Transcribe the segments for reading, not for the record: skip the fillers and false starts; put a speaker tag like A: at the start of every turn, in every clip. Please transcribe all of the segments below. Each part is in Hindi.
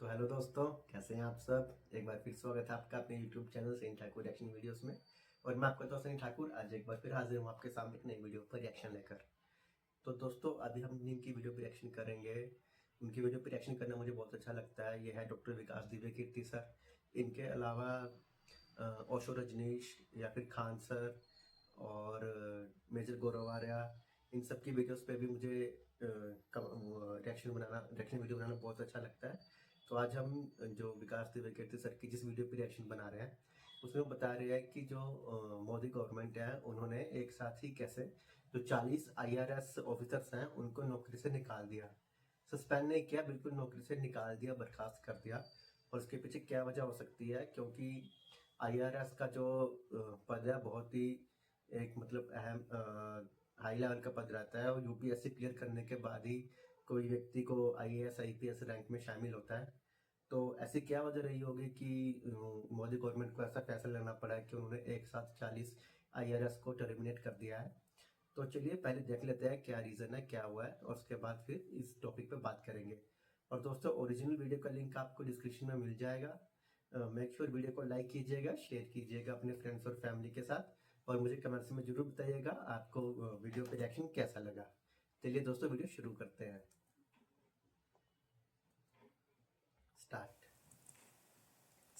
A: तो हेलो दोस्तों, कैसे हैं आप सब। एक बार फिर स्वागत है आपका अपने YouTube channel Sunny Thakur reaction videos में। और मैं आपका दोस्त सनी ठाकुर आज एक बार फिर हाजिर हूँ आपके सामने एक नई वीडियो पर रिएक्शन लेकर। तो दोस्तों, अभी हम जिनकी वीडियो पर रिएक्शन करेंगे उनकी वीडियो पर रिएक्शन करना मुझे बहुत अच्छा लगता है। ये है डॉक्टर विकास दिव्य कीर्ति सर। इनके अलावा ओशो रजनीश या फिर खान सर और मेजर गौरव आर्या, इन सब की वीडियोस पे भी मुझे रिएक्शन वीडियो बनाना बहुत अच्छा लगता है। तो आज हम जो विकास दिव्य कीर्ति सर की जिस वीडियो पे रिएक्शन बना रहे हैं उसमें बता रहे हैं कि जो मोदी गवर्नमेंट है उन्होंने एक साथ ही कैसे जो 40 IRS ऑफिसर्स हैं उनको नौकरी से निकाल दिया। सस्पेंड नहीं किया, बिल्कुल नौकरी से निकाल दिया, बर्खास्त कर दिया। और उसके पीछे क्या वजह हो सकती है, क्योंकि IRS का जो पद है बहुत ही एक मतलब अहम हाई लेवल का पद रहता है और UPSC क्लियर करने के बाद ही कोई व्यक्ति को IAS IPS रैंक में शामिल होता है। तो ऐसी क्या वजह रही होगी कि मोदी गवर्नमेंट को ऐसा फैसला लेना पड़ा है कि उन्होंने एक साथ 40 IRS को टर्मिनेट कर दिया है। तो चलिए पहले देख लेते हैं क्या रीज़न है, क्या हुआ है, और उसके बाद फिर इस टॉपिक पे बात करेंगे। और दोस्तों, ओरिजिनल वीडियो का लिंक आपको डिस्क्रिप्शन में मिल जाएगा। मेक श्योर वीडियो को लाइक कीजिएगा, शेयर कीजिएगा अपने फ्रेंड्स और फैमिली के साथ, और मुझे कमेंट्स में जरूर बताइएगा आपको वीडियो पे रिएक्शन कैसा लगा। चलिए दोस्तों, वीडियो शुरू करते हैं। स्टार्ट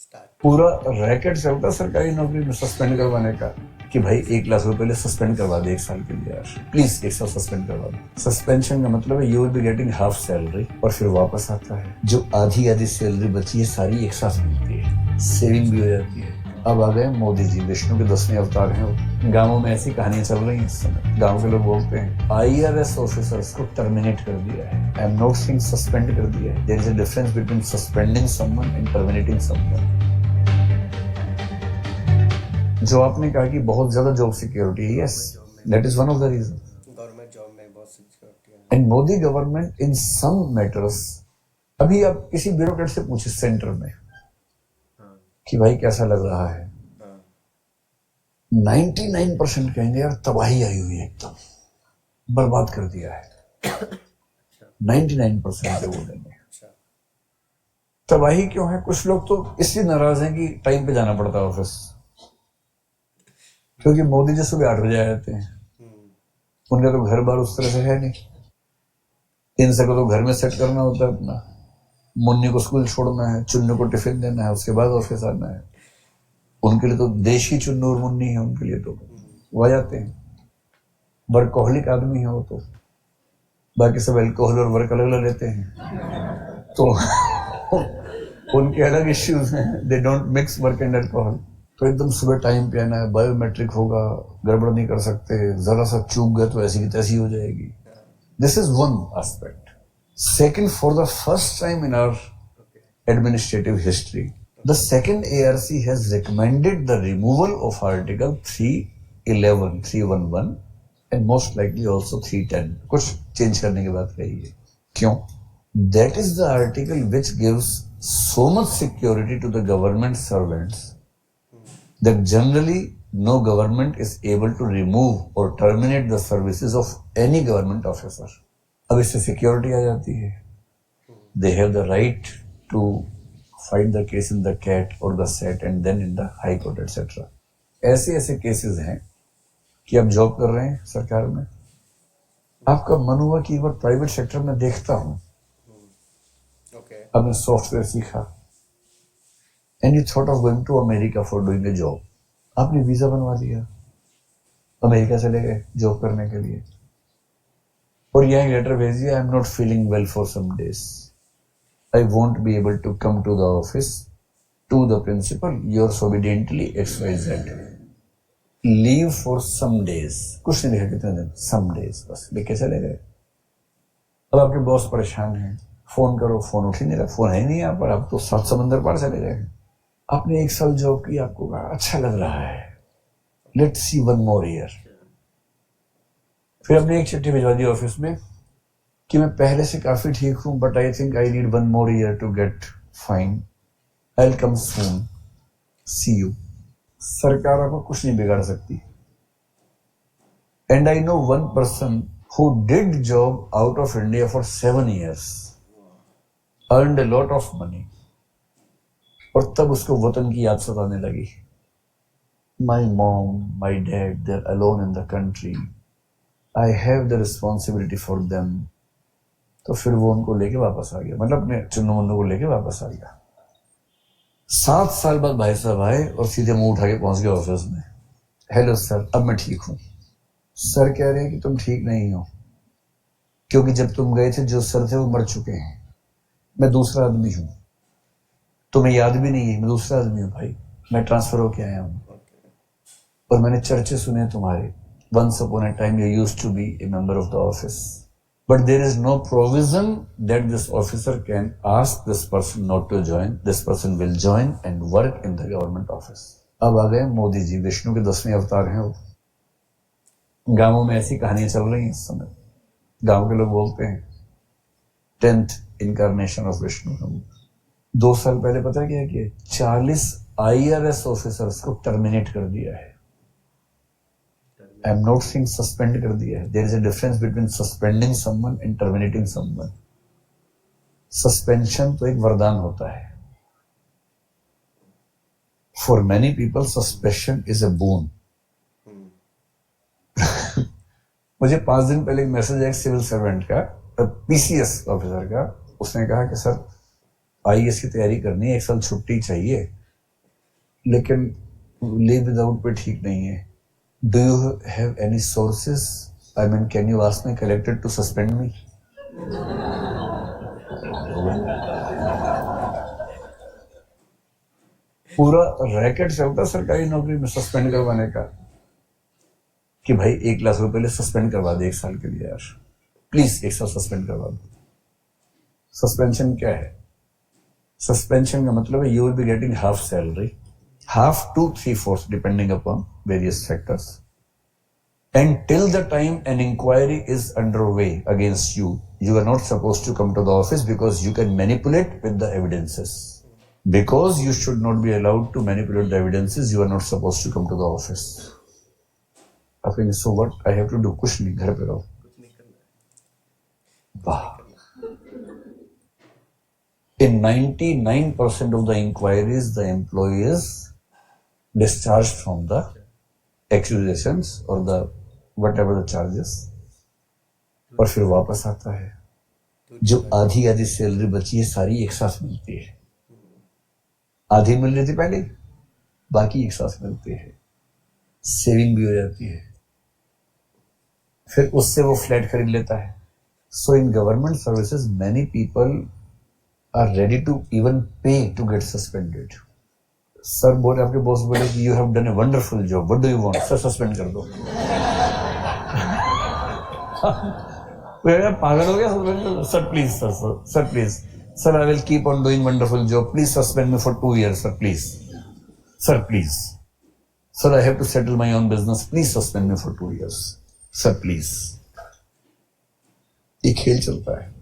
A: स्टार्ट
B: पूरा रैकेट चलता सरकारी नौकरी में सस्पेंड करवाने का कि भाई 1 लाख रुपए लिए सस्पेंड करवा दे 1 साल के लिए यार, प्लीज 1 साल सस्पेंड करवा दे। सस्पेंशन का मतलब है you will be getting half salary और फिर वापस आता है जो आधी सैलरी बची है सारी एक साथ मिलती है, सेविंग भी हो जाती है। अब आ गए मोदी जी, विष्णु के 10वें अवतार हैं वो। गाँवों में ऐसी कहानियां चल रही हैं इस समय। गाँव के लोग बोलते हैं IRS ऑफिसर्स को टर्मिनेट कर दिया है। I am not saying suspend कर दिया है। There is a difference between suspending someone and terminating someone. जो आपने कहा कि बहुत ज्यादा जॉब सिक्योरिटी है, yes, that is one of the reason.
A: Government job में बहुत सिक्योरिटी है।
B: And Modi government in some matters, अभी आप किसी ब्यूरोक्रेट से पूछे सेंटर में कि भाई कैसा लग रहा है, 99% कहेंगे यार तबाही आई हुई है, एकदम बर्बाद कर दिया है। 99% बोलेंगे। तबाही क्यों है? कुछ लोग तो इसलिए नाराज हैं कि टाइम पे जाना पड़ता है ऑफिस, क्योंकि मोदी जी सुबह 8 बजे आ जाते हैं। उनका तो घर बार उस तरह से है नहीं। इन सबको तो घर में सेट करना होता है अपना। मुन्नी को स्कूल छोड़ना है, चुन्नू को टिफिन देना है, उसके बाद ऑफिस आना है। उनके लिए तो देश ही चुन्नू और मुन्नी है, उनके लिए तो वो आ जाते हैं। वर्कहोलिक आदमी है वो तो, बाकी सब अल्कोहल और वर्क अलग अलग लेते हैं तो उनके अलग इश्यूज हैं। They don't mix work and alcohol. तो एकदम सुबह टाइम पे आना है, बायोमेट्रिक होगा, गड़बड़ नहीं कर सकते, जरा सा चूक गए तो ऐसी की तैसी हो जाएगी। This is one aspect. Second, for the first time in our administrative history, the second ARC has recommended the removal of Article 311, 311 and most likely also 310. कुछ चेंज करने की बात कही है। क्यों? That is the article which gives so much security to the government servants that generally no government is able to remove or terminate the services of any government officer. अब इससे सिक्योरिटी आ जाती है। They have the right to fight the case in the CAT or the SET and then in the High Court etc. ऐसे ऐसे केसेस हैं कि आप जॉब कर रहे हैं सरकार में, आपका मन हुआ कि एक बार प्राइवेट सेक्टर में देखता हूं। आपने सॉफ्टवेयर सीखा and you thought of going to America for doing a job. आपने वीजा बनवा लिया, अमेरिका चले गए जॉब करने के लिए, और यह लेटर भेज दिया, I am not feeling well for some days, I won't be able to come to the office, to the principal, yours obediently XYZ. Leave for some days. कुछ नहीं लिखा कितने दिन, some days बस लिख के चले गए। अब आपके बॉस परेशान हैं, फोन करो, फोन उठ ही नहीं रहा, फोन है नहीं यहाँ पर, आप तो 7 समंदर पार चले गए। आपने 1 साल जॉब की, आपको कहा अच्छा लग रहा है, लेट्स सी 1 more year। फिर आपने एक चिट्ठी भिजवा दी ऑफिस में कि मैं पहले से काफी ठीक हूं, but I think I need 1 more year to get fine, I will come soon, see you. सरकार आपको कुछ नहीं बिगाड़ सकती। And I know 1 person who did job out of India for 7 years, earned a lot of money, और तब उसको वतन की याद सताने लगी। My mom, my dad, they are alone in the country, I have the responsibility for them. तो फिर वो उनको लेके वापस आ गया, मतलब अपने चुन्नू मुन्नू को लेके वापस आ गया। 7 साल बाद भाई साहब आए और सीधे मुंह उठा के पहुंच गए ऑफिस में। हेलो सर, अब मैं ठीक हूं। सर कह रहे हैं कि तुम ठीक नहीं हो, क्योंकि जब तुम गए थे जो सर थे वो मर चुके हैं, मैं दूसरा आदमी हूं, तुम्हें याद भी नहीं है, मैं दूसरा आदमी हूं भाई, मैं ट्रांसफर होके आया हूं। और मैंने चर्चे सुने तुम्हारे, once upon a time you used to be a member of the office, but there is no provision that this officer can ask this person not to join, this person will join and work in the government office. अब आ गए मोदी जी, विष्णु के 10वें अवतार हैं वो। गांवों में ऐसी कहानियां चल रही हैं इस समय, गांव के लोग बोलते हैं 10th इनकारनेशन ऑफ विष्णु। हम 2 साल पहले पता क्या किया, 40 IRS ऑफिसर्स को टर्मिनेट कर दिया है। I am not saying suspend कर दिया है, there is a difference between suspending someone and terminating someone. Suspension तो एक वरदान होता है, for many people suspension is a boon. मुझे 5 दिन पहले एक मैसेज आया एक सिविल सर्वेंट का, PCS ऑफिसर का। उसने कहा कि सर IAS की तैयारी करनी है, 1 साल छुट्टी चाहिए, लेकिन लीव विदाउट पे ठीक नहीं है। Do you have any sources, I mean can you ask my collector to suspend me. पूरा रैकेट चलता सरकारी नौकरी में सस्पेंड करवाने का, कि भाई 1 लाख रुपए ले सस्पेंड करवा दे 1 साल के लिए यार, प्लीज 1 साल सस्पेंड करवा दो। सस्पेंशन क्या है? सस्पेंशन का मतलब है you will be getting half salary, half to 3/4 depending upon various factors, and till the time an inquiry is underway against you, you are not supposed to come to the office because you can manipulate with the evidences. Because you should not be allowed to manipulate the evidences, you are not supposed to come to the office. I think so what I have to do? कुछ नहीं, घर पे रहो। वाह। In 99% of the inquiries, the employee is discharged from the accusations or the whatever the charges, और फिर वापस आता है। जो आधी आधी सैलरी बची है सारी एक साथ मिलती है, आधी मिल रही थी पहले, बाकी एक साथ मिलती है, सेविंग भी हो जाती है, फिर उससे वो फ्लैट खरीद लेता है। So in government services many people are ready to even pay to get suspended. Sir बोले, आपके बॉस बोले कि you have done a wonderful job, what do you want? Sir suspend कर दो। पागल हो गया? सस्पेंड कर दो sir please, sir please, sir I will keep on doing wonderful job, please suspend me for 2 years sir please, sir please, sir I have to settle my own business, please suspend me for 2 years sir please. ये खेल चलता है,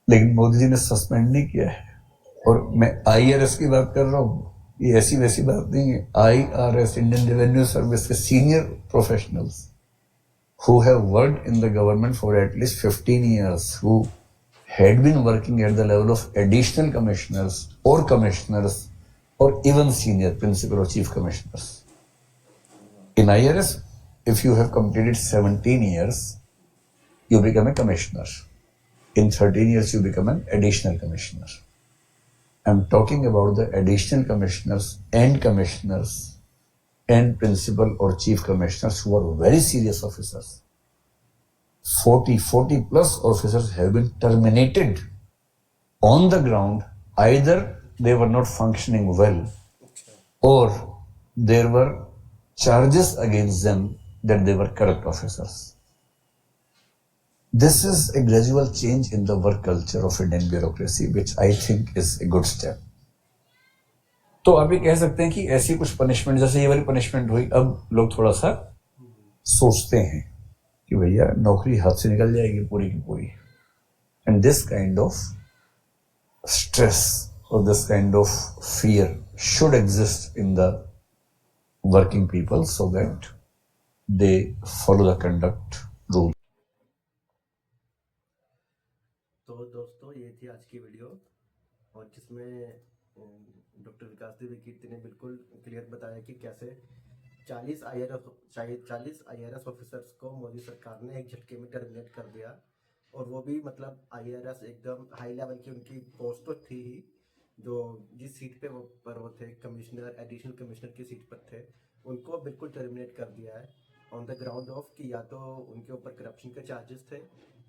B: लेकिन मोदी जी ने सस्पेंड नहीं किया है। और मैं IRS की बात कर रहा हूं, ये ऐसी वैसी बात नहीं है। IRS, इंडियन रेवेन्यू सर्विस के senior professionals who have worked in the government for at least 15 years, who had been working at the level of additional commissioners or even senior principal or chief commissioners. In IRS, if you have completed 17 years, you become a commissioner. In 13 years, you become an additional commissioner. I'm talking about the additional commissioners and principal or chief commissioners who are very serious officers. 40 plus officers have been terminated on the ground. Either they were not functioning well, or there were charges against them that they were corrupt officers. This is a gradual change in the work culture of Indian bureaucracy, which I think is a good step. तो आप ये कह सकते हैं कि ऐसी कुछ पनिशमेंट, जैसे ये वाली पनिशमेंट हुई, अब लोग थोड़ा सा सोचते हैं कि भैया नौकरी हाथ से निकल जाएगी पूरी की पूरी। And this kind of stress और this kind of fear should exist in the working people so that they follow the conduct rule.
A: तो दोस्तों ये थी आज की वीडियो, और जिसमें डॉक्टर विकास देवी कीर्ति ने बिल्कुल क्लियर बताया कि कैसे 40 IRS, शायद 40 IRS ऑफिसर्स को मोदी सरकार ने एक झटके में टर्मिनेट कर दिया। और वो भी मतलब IRS एकदम हाई लेवल की उनकी पोस्ट तो थी ही, जो जिस सीट पे वो थे, कमिश्नर, एडिशनल कमिश्नर की सीट पर थे, उनको बिल्कुल टर्मिनेट कर दिया है ऑन द ग्राउंड ऑफ कि या तो उनके ऊपर करप्शन के चार्जेस थे,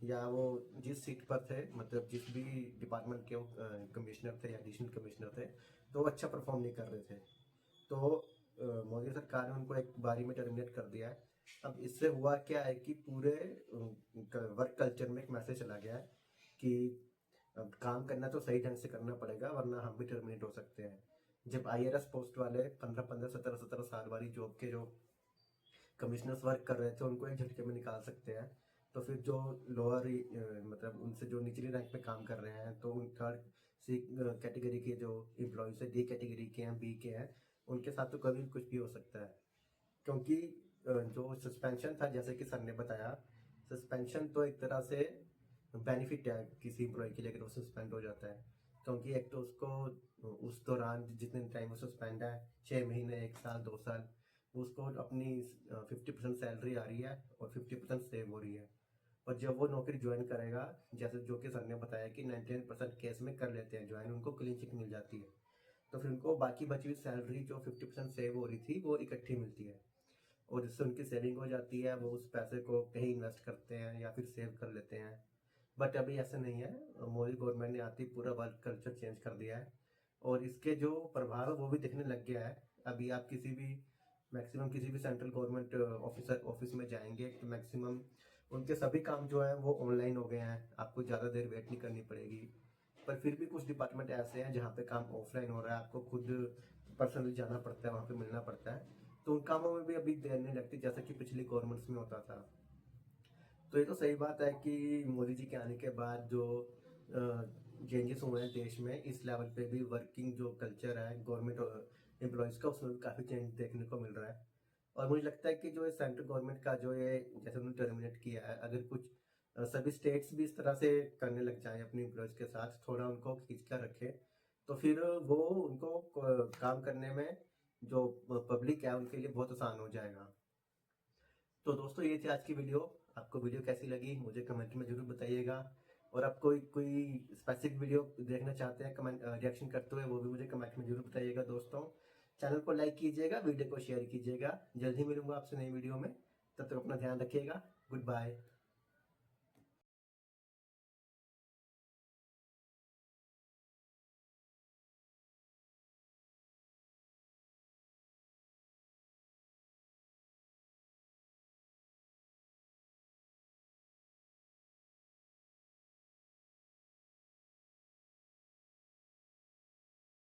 A: या वो जिस सीट पर थे, मतलब जिस भी डिपार्टमेंट के कमिश्नर थे या एडिशनल कमिश्नर थे, तो वो अच्छा परफॉर्म नहीं कर रहे थे। तो मोदी सरकार ने उनको एक बारी में टर्मिनेट कर दिया है। अब इससे हुआ क्या है कि पूरे वर्क कल्चर में एक मैसेज चला गया है कि अब काम करना तो सही ढंग से करना पड़ेगा, वरना हम भी टर्मिनेट हो सकते हैं। जब IRS पोस्ट वाले 15-15, 17-17 साल वाली जॉब के जो कमिश्नर्स वर्क कर रहे थे, उनको एक झटके में निकाल सकते हैं, तो फिर जो लोअर मतलब उनसे जो निचली रैंक पे काम कर रहे हैं, तो उन थर्ड सी कैटेगरी के जो एम्प्लॉयज है, D कैटेगरी के हैं, B के हैं, उनके साथ तो कभी कुछ भी हो सकता है। क्योंकि जो सस्पेंशन था, जैसे कि सर ने बताया, सस्पेंशन तो एक तरह से बेनिफिट है किसी एम्प्लॉय के लिए अगर वो सस्पेंड हो जाता है। क्योंकि एक तो उसको उस दौरान जितने टाइम वो सस्पेंड है, 6 महीने, 1 साल, 2 साल, उसको अपनी 50% सैलरी आ रही है और 50% सेव हो रही है। और जब वो नौकरी ज्वाइन करेगा, जैसे जो कि सर ने बताया कि 99% केस में कर लेते हैं ज्वाइन, उनको क्लीन चिट मिल जाती है, तो फिर उनको बाकी बची हुई सैलरी जो 50% सेव हो रही थी, वो इकट्ठी मिलती है, और जिससे उनकी सेविंग हो जाती है। वो उस पैसे को कहीं इन्वेस्ट करते हैं या फिर सेव कर लेते हैं। बट अभी ऐसा नहीं है। मोदी गवर्नमेंट ने आती पूरा वर्क कल्चर चेंज कर दिया है, और इसके जो प्रभाव है वो भी दिखने लग गया है। अभी आप किसी भी मैक्सिमम किसी भी सेंट्रल गवर्नमेंट ऑफिस में जाएंगे तो मैक्सिमम उनके सभी काम जो है वो ऑनलाइन हो गए हैं, आपको ज़्यादा देर वेट नहीं करनी पड़ेगी। पर फिर भी कुछ डिपार्टमेंट ऐसे हैं जहाँ पे काम ऑफलाइन हो रहा है, आपको खुद पर्सनली जाना पड़ता है, वहाँ पे मिलना पड़ता है, तो उन कामों में भी अभी देर नहीं लगती, जैसा कि पिछली गवर्नमेंट्स में होता था। तो ये तो सही बात है कि मोदी जी के आने के बाद जो चेंजेस हुए हैं देश में, इस लेवल पे भी वर्किंग जो कल्चर है गवर्नमेंट एम्प्लॉयज़ का, उसमें भी काफ़ी चेंज देखने को मिल रहा है। और मुझे लगता है कि जो ये सेंट्रल गवर्नमेंट का जो ये जैसे उन्होंने टर्मिनेट किया है, अगर कुछ सभी स्टेट्स भी इस तरह से करने लग जाएं अपनी एम्प्लॉयज़ के साथ, थोड़ा उनको खींच कर रखें, तो फिर वो उनको काम करने में जो पब्लिक है उनके लिए बहुत आसान हो जाएगा। तो दोस्तों ये थी आज की वीडियो। आपको वीडियो कैसी लगी मुझे कमेंट में जरूर बताइएगा। और आप कोई कोई स्पेसिफिक वीडियो देखना चाहते हैं कमेंट रिएक्शन करते हुए, वो भी मुझे कमेंट में जरूर बताइएगा। दोस्तों चैनल को लाइक कीजिएगा, वीडियो को शेयर कीजिएगा। जल्द ही मिलूंगा आपसे नई वीडियो में, तब तक अपना ध्यान रखिएगा। Good bye.